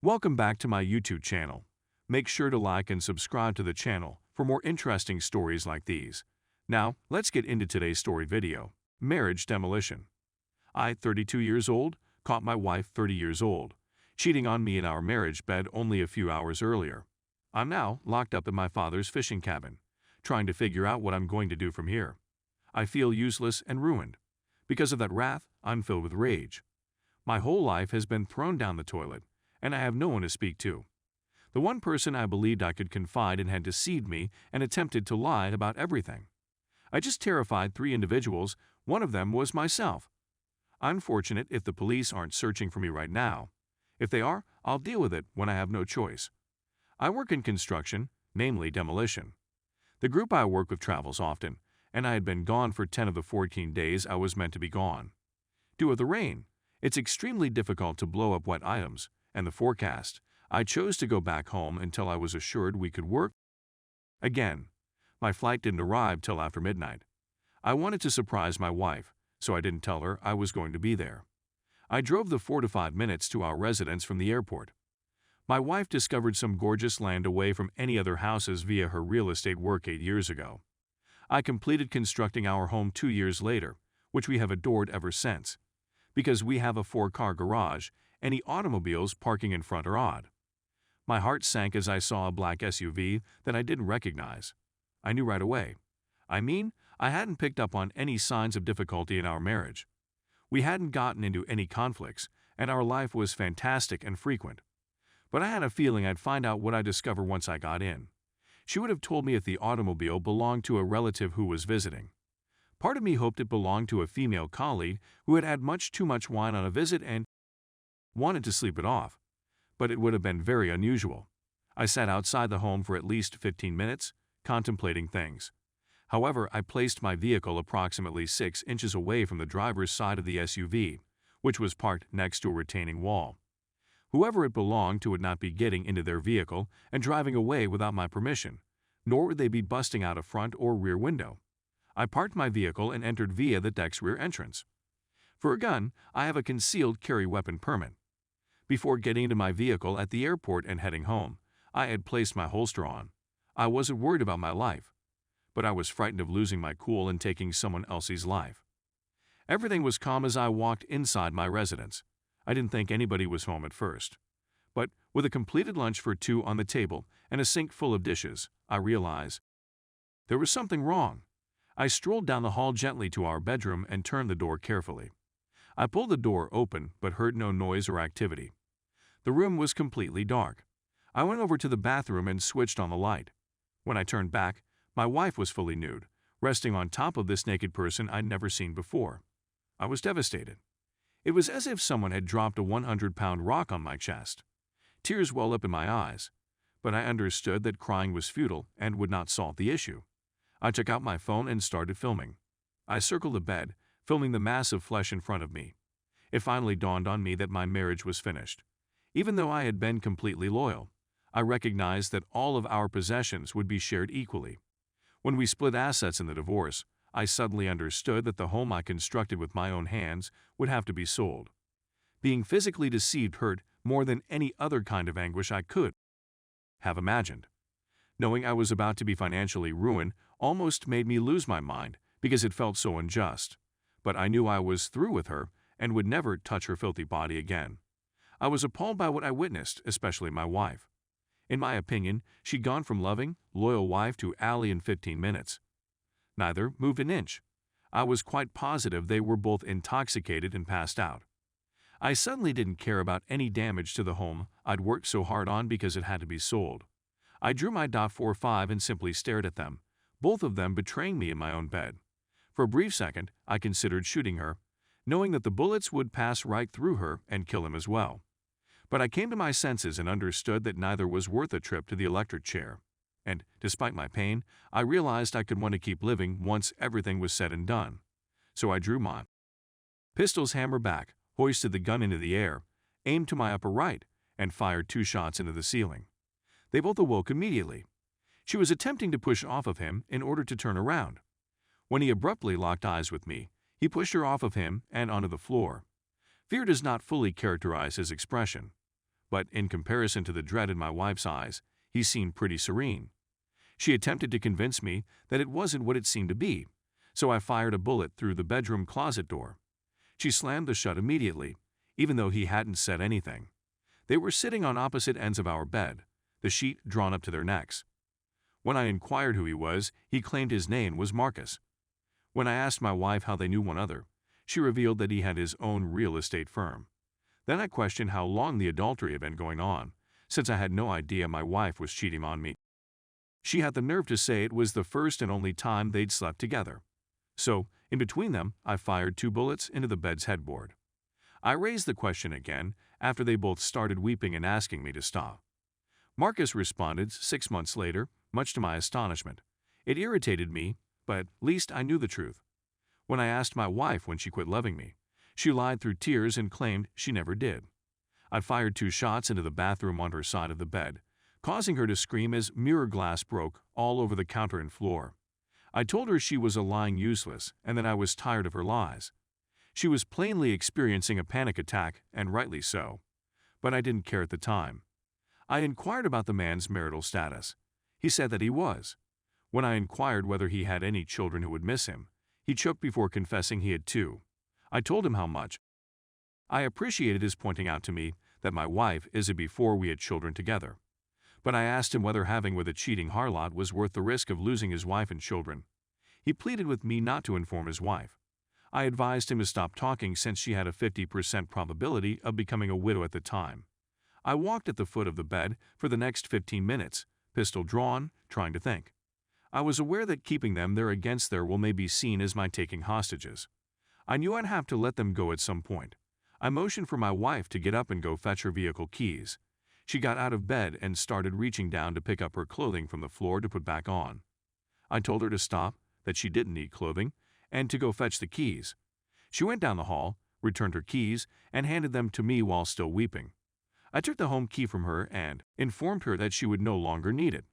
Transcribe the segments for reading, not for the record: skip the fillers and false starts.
Welcome back to my YouTube channel. Make sure to like and subscribe to the channel for more interesting stories like these. Now, let's get into today's story video. Marriage demolition. I, 32 years old, caught my wife, 30 years old, cheating on me in our marriage bed only a few hours earlier. I'm now locked up in my father's fishing cabin, trying to figure out what I'm going to do from here. I feel useless and ruined. Because of that wrath, I'm filled with rage. My whole life has been thrown down the toilet, and I have no one to speak to. The one person I believed I could confide in had deceived me and attempted to lie about everything. I just terrified 3 individuals. One of them was myself. I'm fortunate if the police aren't searching for me right now. If they are, I'll deal with it when I have no choice. I work in construction, namely demolition. The group I work with travels often, and I had been gone for 10 of the 14 days I was meant to be gone. Due to the rain, it's extremely difficult to blow up wet items, and the forecast, I chose to go back home until I was assured we could work again. My flight didn't arrive till after midnight. I wanted to surprise my wife, so I didn't tell her I was going to be there. I drove the 4 to 5 minutes to our residence from the airport. My wife discovered some gorgeous land away from any other houses via her real estate work 8 years ago. I completed constructing our home 2 years later, which we have adored ever since. Because we have a 4-car garage, any automobiles parking in front are odd. My heart sank as I saw a black SUV that I didn't recognize. I knew right away. I hadn't picked up on any signs of difficulty in our marriage. We hadn't gotten into any conflicts, and our life was fantastic and frequent. But I had a feeling I'd find out what I discovered once I got in. She would have told me if the automobile belonged to a relative who was visiting. Part of me hoped it belonged to a female colleague who had had much too much wine on a visit and wanted to sleep it off. But it would have been very unusual. I sat outside the home for at least 15 minutes, contemplating things. However, I placed my vehicle approximately 6 inches away from the driver's side of the SUV, which was parked next to a retaining wall. Whoever it belonged to would not be getting into their vehicle and driving away without my permission, nor would they be busting out a front or rear window. I parked my vehicle and entered via the deck's rear entrance. For a gun, I have a concealed carry weapon permit. Before getting into my vehicle at the airport and heading home, I had placed my holster on. I wasn't worried about my life, but I was frightened of losing my cool and taking someone else's life. Everything was calm as I walked inside my residence. I didn't think anybody was home at first. But with a completed lunch for 2 on the table and a sink full of dishes, I realized there was something wrong. I strolled down the hall gently to our bedroom and turned the door carefully. I pulled the door open but heard no noise or activity. The room was completely dark. I went over to the bathroom and switched on the light. When I turned back, my wife was fully nude, resting on top of this naked person I'd never seen before. I was devastated. It was as if someone had dropped a 100-pound rock on my chest. Tears welled up in my eyes, but I understood that crying was futile and would not solve the issue. I took out my phone and started filming. I circled the bed, filming the mass of flesh in front of me. It finally dawned on me that my marriage was finished. Even though I had been completely loyal, I recognized that all of our possessions would be shared equally. When we split assets in the divorce, I suddenly understood that the home I constructed with my own hands would have to be sold. Being physically deceived hurt more than any other kind of anguish I could have imagined. Knowing I was about to be financially ruined almost made me lose my mind because it felt so unjust. But I knew I was through with her and would never touch her filthy body again. I was appalled by what I witnessed, especially my wife. In my opinion, she'd gone from loving, loyal wife to ally in 15 minutes. Neither moved an inch. I was quite positive they were both intoxicated and passed out. I suddenly didn't care about any damage to the home I'd worked so hard on because it had to be sold. I drew my .45 and simply stared at them, both of them betraying me in my own bed. For a brief second, I considered shooting her, knowing that the bullets would pass right through her and kill him as well. But I came to my senses and understood that neither was worth a trip to the electric chair. And, despite my pain, I realized I could want to keep living once everything was said and done. So I drew my pistol's hammer back, hoisted the gun into the air, aimed to my upper right, and fired 2 shots into the ceiling. They both awoke immediately. She was attempting to push off of him in order to turn around. When he abruptly locked eyes with me, he pushed her off of him and onto the floor. Fear does not fully characterize his expression, but in comparison to the dread in my wife's eyes, he seemed pretty serene. She attempted to convince me that it wasn't what it seemed to be, so I fired a bullet through the bedroom closet door. She slammed the shut immediately, even though he hadn't said anything. They were sitting on opposite ends of our bed, the sheet drawn up to their necks. When I inquired who he was, he claimed his name was Marcus. When I asked my wife how they knew one another, she revealed that he had his own real estate firm. Then I questioned how long the adultery had been going on, since I had no idea my wife was cheating on me. She had the nerve to say it was the first and only time they'd slept together. So, in between them, I fired 2 bullets into the bed's headboard. I raised the question again after they both started weeping and asking me to stop. Marcus responded 6 months later, much to my astonishment. It irritated me, but at least I knew the truth. When I asked my wife when she quit loving me, she lied through tears and claimed she never did. I fired 2 shots into the bathroom on her side of the bed, causing her to scream as mirror glass broke all over the counter and floor. I told her she was a lying useless and that I was tired of her lies. She was plainly experiencing a panic attack, and rightly so. But I didn't care at the time. I inquired about the man's marital status. He said that he was. When I inquired whether he had any children who would miss him, he choked before confessing he had 2. I told him how much. I appreciated his pointing out to me that my wife is a before we had children together. But I asked him whether having with a cheating harlot was worth the risk of losing his wife and children. He pleaded with me not to inform his wife. I advised him to stop talking since she had a 50% probability of becoming a widow at the time. I walked at the foot of the bed for the next 15 minutes, pistol drawn, trying to think. I was aware that keeping them there against their will may be seen as my taking hostages. I knew I'd have to let them go at some point. I motioned for my wife to get up and go fetch her vehicle keys. She got out of bed and started reaching down to pick up her clothing from the floor to put back on. I told her to stop, that she didn't need clothing, and to go fetch the keys. She went down the hall, returned her keys, and handed them to me while still weeping. I took the home key from her and informed her that she would no longer need it.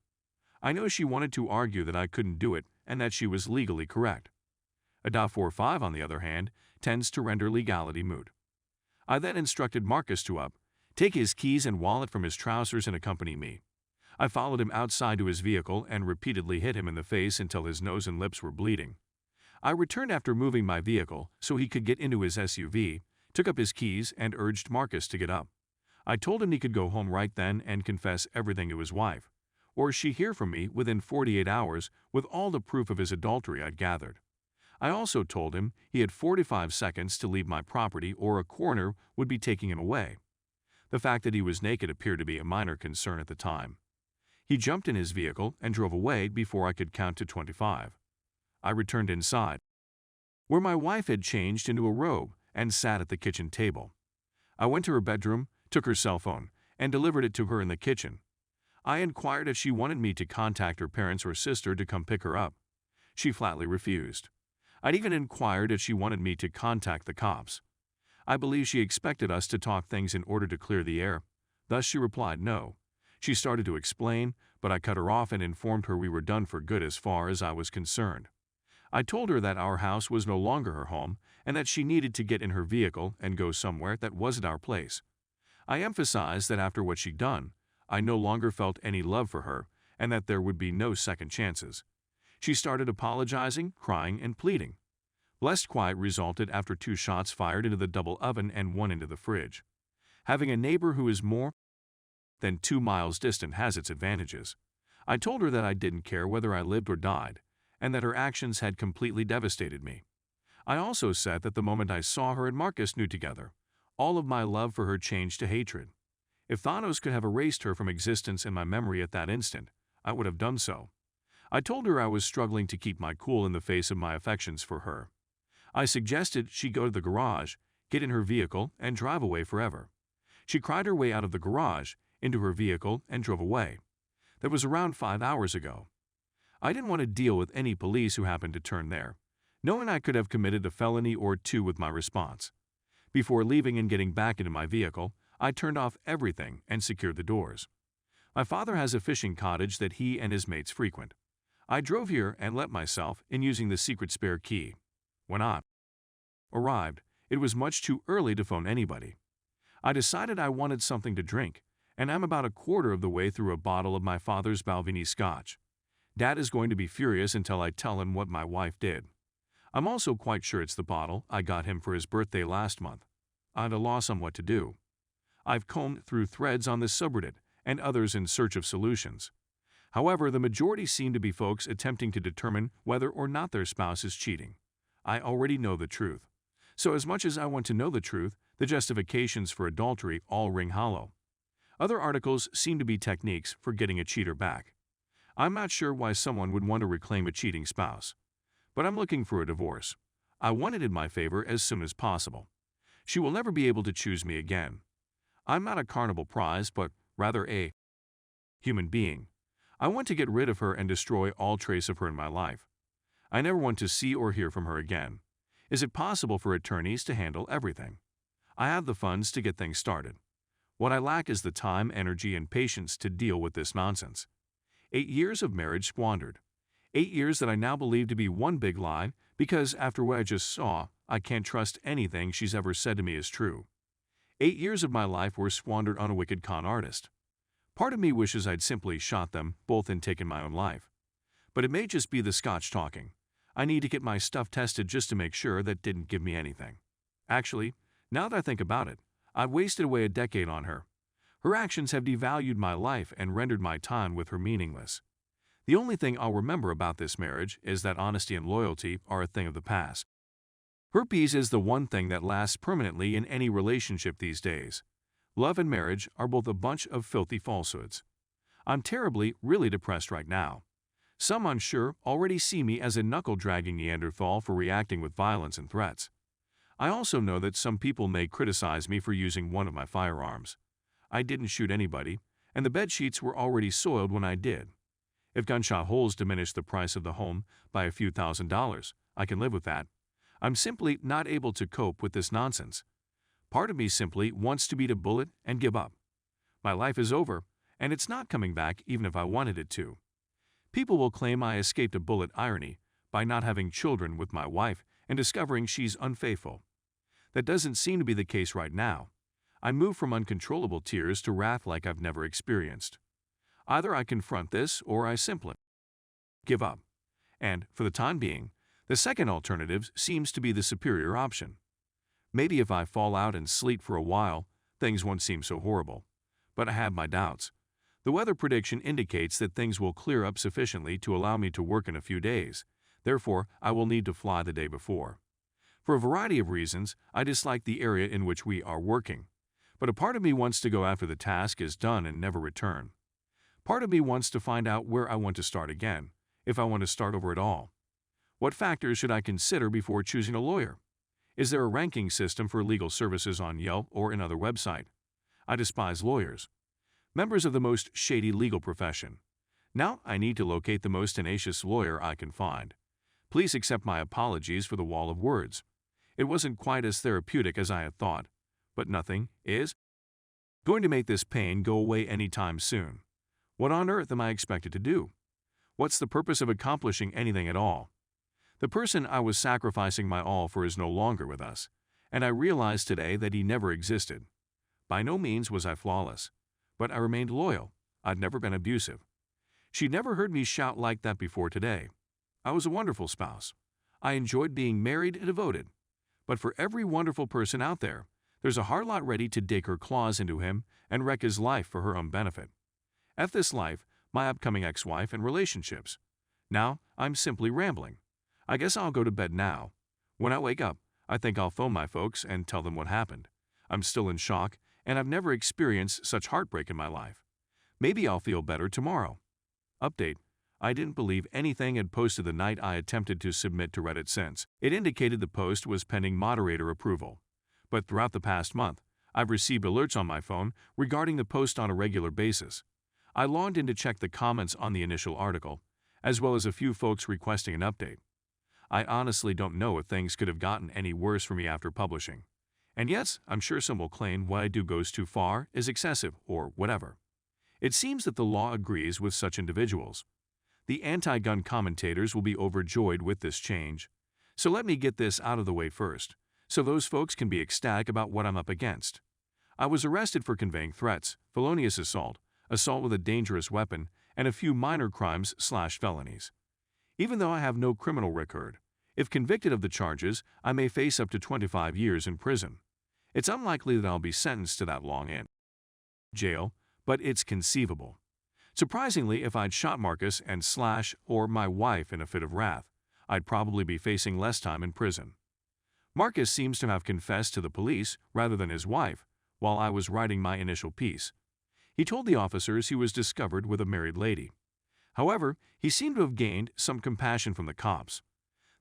I know she wanted to argue that I couldn't do it and that she was legally correct. A .45, on the other hand, tends to render legality moot. I then instructed Marcus to take his keys and wallet from his trousers and accompany me. I followed him outside to his vehicle and repeatedly hit him in the face until his nose and lips were bleeding. I returned after moving my vehicle so he could get into his SUV, took up his keys, and urged Marcus to get up. I told him he could go home right then and confess everything to his wife, or she'd hear from me within 48 hours with all the proof of his adultery I'd gathered. I also told him he had 45 seconds to leave my property or a coroner would be taking him away. The fact that he was naked appeared to be a minor concern at the time. He jumped in his vehicle and drove away before I could count to 25. I returned inside, where my wife had changed into a robe and sat at the kitchen table. I went to her bedroom, took her cell phone, and delivered it to her in the kitchen. I inquired if she wanted me to contact her parents or sister to come pick her up. She flatly refused. I'd even inquired if she wanted me to contact the cops. I believe she expected us to talk things in order to clear the air. Thus she replied no. She started to explain, but I cut her off and informed her we were done for good as far as I was concerned. I told her that our house was no longer her home and that she needed to get in her vehicle and go somewhere that wasn't our place. I emphasized that after what she'd done, I no longer felt any love for her and that there would be no second chances. She started apologizing, crying, and pleading. Blessed quiet resulted after 2 shots fired into the double oven and 1 into the fridge. Having a neighbor who is more than 2 miles distant has its advantages. I told her that I didn't care whether I lived or died, and that her actions had completely devastated me. I also said that the moment I saw her and Marcus nude together, all of my love for her changed to hatred. If Thanos could have erased her from existence in my memory at that instant, I would have done so. I told her I was struggling to keep my cool in the face of my affections for her. I suggested she go to the garage, get in her vehicle, and drive away forever. She cried her way out of the garage, into her vehicle, and drove away. That was around 5 hours ago. I didn't want to deal with any police who happened to turn there, knowing I could have committed a felony or 2 with my response. Before leaving and getting back into my vehicle, I turned off everything and secured the doors. My father has a fishing cottage that he and his mates frequent. I drove here and let myself in using the secret spare key. When I arrived, it was much too early to phone anybody. I decided I wanted something to drink, and I'm about a quarter of the way through a bottle of my father's Balvenie scotch. Dad is going to be furious until I tell him what my wife did. I'm also quite sure it's the bottle I got him for his birthday last month. I'm at a loss on what to do. I've combed through threads on this subreddit and others in search of solutions. However, the majority seem to be folks attempting to determine whether or not their spouse is cheating. I already know the truth. So as much as I want to know the truth, the justifications for adultery all ring hollow. Other articles seem to be techniques for getting a cheater back. I'm not sure why someone would want to reclaim a cheating spouse. But I'm looking for a divorce. I want it in my favor as soon as possible. She will never be able to choose me again. I'm not a carnival prize, but rather a human being. I want to get rid of her and destroy all trace of her in my life. I never want to see or hear from her again. Is it possible for attorneys to handle everything? I have the funds to get things started. What I lack is the time, energy, and patience to deal with this nonsense. 8 years of marriage squandered. 8 years that I now believe to be one big lie because after what I just saw, I can't trust anything she's ever said to me is true. 8 years of my life were squandered on a wicked con artist. Part of me wishes I'd simply shot them both and taken my own life. But it may just be the scotch talking. I need to get my stuff tested just to make sure that didn't give me anything. Actually, now that I think about it, I've wasted away a decade on her. Her actions have devalued my life and rendered my time with her meaningless. The only thing I'll remember about this marriage is that honesty and loyalty are a thing of the past. Herpes is the one thing that lasts permanently in any relationship these days. Love and marriage are both a bunch of filthy falsehoods. I'm terribly, really depressed right now. Some unsure already see me as a knuckle-dragging Neanderthal for reacting with violence and threats. I also know that some people may criticize me for using one of my firearms. I didn't shoot anybody, and the bedsheets were already soiled when I did. If gunshot holes diminish the price of the home by a few $1,000s, I can live with that. I'm simply not able to cope with this nonsense. Part of me simply wants to beat a bullet and give up. My life is over, and it's not coming back even if I wanted it to. People will claim I escaped a bullet irony by not having children with my wife and discovering she's unfaithful. That doesn't seem to be the case right now. I move from uncontrollable tears to wrath like I've never experienced. Either I confront this or I simply give up. And, for the time being, the second alternative seems to be the superior option. Maybe if I fall out and sleep for a while, things won't seem so horrible. But I have my doubts. The weather prediction indicates that things will clear up sufficiently to allow me to work in a few days. Therefore, I will need to fly the day before. For a variety of reasons, I dislike the area in which we are working. But a part of me wants to go after the task is done and never return. Part of me wants to find out where I want to start again, if I want to start over at all. What factors should I consider before choosing a lawyer? Is there a ranking system for legal services on Yelp or another website? I despise lawyers. Members of the most shady legal profession. Now I need to locate the most tenacious lawyer I can find. Please accept my apologies for the wall of words. It wasn't quite as therapeutic as I had thought, but nothing is going to make this pain go away anytime soon. What on earth am I expected to do? What's the purpose of accomplishing anything at all? The person I was sacrificing my all for is no longer with us, and I realized today that he never existed. By no means was I flawless, but I remained loyal. I'd never been abusive. She'd never heard me shout like that before today. I was a wonderful spouse. I enjoyed being married and devoted. But for every wonderful person out there, there's a harlot ready to dig her claws into him and wreck his life for her own benefit. F this life, my upcoming ex-wife, and relationships. Now, I'm simply rambling. I guess I'll go to bed now. When I wake up, I think I'll phone my folks and tell them what happened. I'm still in shock, and I've never experienced such heartbreak in my life. Maybe I'll feel better tomorrow. Update. I didn't believe anything had posted the night I attempted to submit to Reddit since. It indicated the post was pending moderator approval. But throughout the past month, I've received alerts on my phone regarding the post on a regular basis. I logged in to check the comments on the initial article, as well as a few folks requesting an update. I honestly don't know if things could have gotten any worse for me after publishing. And yes, I'm sure some will claim what I do goes too far, is excessive, or whatever. It seems that the law agrees with such individuals. The anti-gun commentators will be overjoyed with this change. So let me get this out of the way first, so those folks can be ecstatic about what I'm up against. I was arrested for conveying threats, felonious assault, assault with a dangerous weapon, and a few minor crimes/felonies. Even though I have no criminal record, if convicted of the charges, I may face up to 25 years in prison. It's unlikely that I'll be sentenced to that long in jail, but it's conceivable. Surprisingly, if I'd shot Marcus and Slash or my wife in a fit of wrath, I'd probably be facing less time in prison. Marcus seems to have confessed to the police rather than his wife while I was writing my initial piece. He told the officers he was discovered with a married lady. However, he seemed to have gained some compassion from the cops.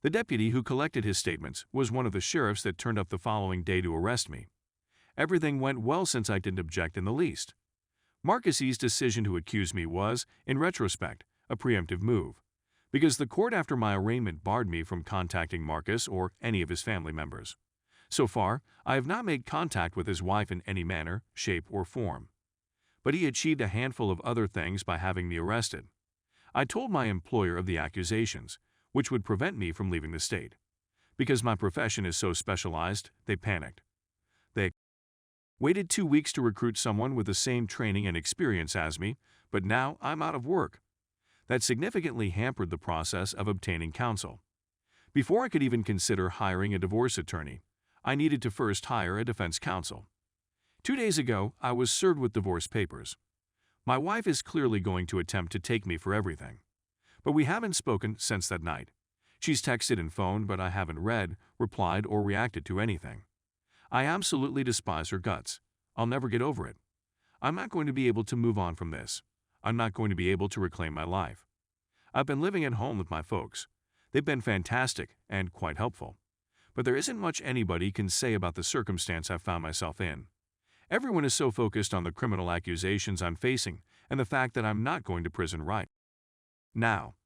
The deputy who collected his statements was one of the sheriffs that turned up the following day to arrest me. Everything went well since I didn't object in the least. Marcus's decision to accuse me was, in retrospect, a preemptive move, because the court after my arraignment barred me from contacting Marcus or any of his family members. So far, I have not made contact with his wife in any manner, shape, or form. But he achieved a handful of other things by having me arrested. I told my employer of the accusations, which would prevent me from leaving the state. Because my profession is so specialized, they panicked. They waited 2 weeks to recruit someone with the same training and experience as me, but now I'm out of work. That significantly hampered the process of obtaining counsel. Before I could even consider hiring a divorce attorney, I needed to first hire a defense counsel. 2 days ago, I was served with divorce papers. My wife is clearly going to attempt to take me for everything. But we haven't spoken since that night. She's texted and phoned, but I haven't read, replied, or reacted to anything. I absolutely despise her guts. I'll never get over it. I'm not going to be able to move on from this. I'm not going to be able to reclaim my life. I've been living at home with my folks. They've been fantastic and quite helpful. But there isn't much anybody can say about the circumstance I've found myself in. Everyone is so focused on the criminal accusations I'm facing and the fact that I'm not going to prison right now.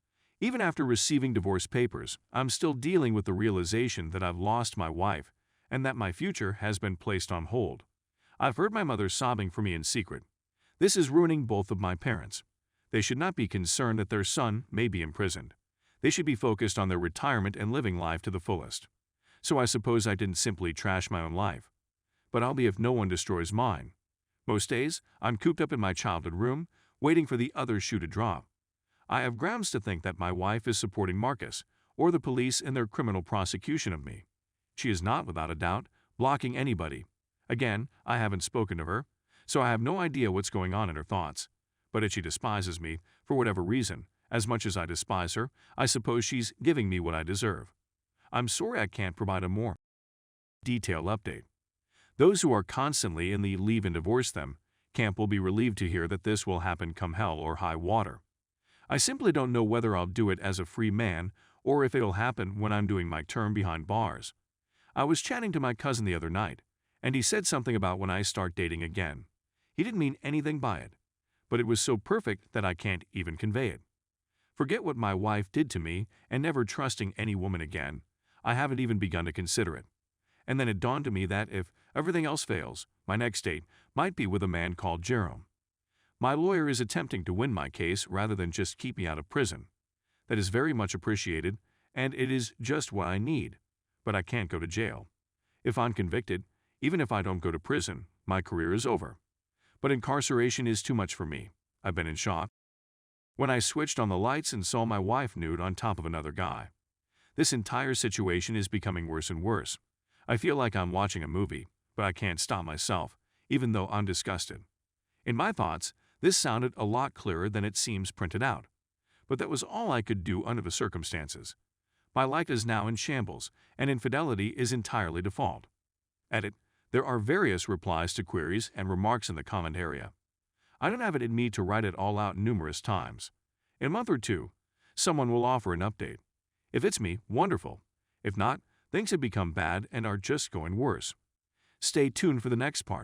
Even after receiving divorce papers, I'm still dealing with the realization that I've lost my wife and that my future has been placed on hold. I've heard my mother sobbing for me in secret. This is ruining both of my parents. They should not be concerned that their son may be imprisoned. They should be focused on their retirement and living life to the fullest. So I suppose I didn't simply trash my own life. But I'll be if no one destroys mine. Most days, I'm cooped up in my childhood room, waiting for the other shoe to drop. I have grounds to think that my wife is supporting Marcus, or the police in their criminal prosecution of me. She is not, without a doubt, blocking anybody. Again, I haven't spoken to her, so I have no idea what's going on in her thoughts. But if she despises me, for whatever reason, as much as I despise her, I suppose she's giving me what I deserve. I'm sorry I can't provide a more detailed update. Those who are constantly in the leave and divorce them camp will be relieved to hear that this will happen come hell or high water. I simply don't know whether I'll do it as a free man or if it'll happen when I'm doing my term behind bars. I was chatting to my cousin the other night, and he said something about when I start dating again. He didn't mean anything by it, but it was so perfect that I can't even convey it. Forget what my wife did to me and never trusting any woman again. I haven't even begun to consider it. And then it dawned on me that if everything else fails, my next date might be with a man called Jerome. My lawyer is attempting to win my case rather than just keep me out of prison. That is very much appreciated, and it is just what I need. But I can't go to jail. If I'm convicted, even if I don't go to prison, my career is over. But incarceration is too much for me. I've been in shock when I switched on the lights and saw my wife nude on top of another guy. This entire situation is becoming worse and worse. I feel like I'm watching a movie, but I can't stop myself, even though I'm disgusted. In my thoughts, this sounded a lot clearer than it seems printed out. But that was all I could do under the circumstances. My life is now in shambles, and infidelity is entirely default. Edit. There are various replies to queries and remarks in the comment area. I don't have it in me to write it all out numerous times. In a month or two, someone will offer an update. If it's me, wonderful. If not, things have become bad and are just going worse. Stay tuned for the next part.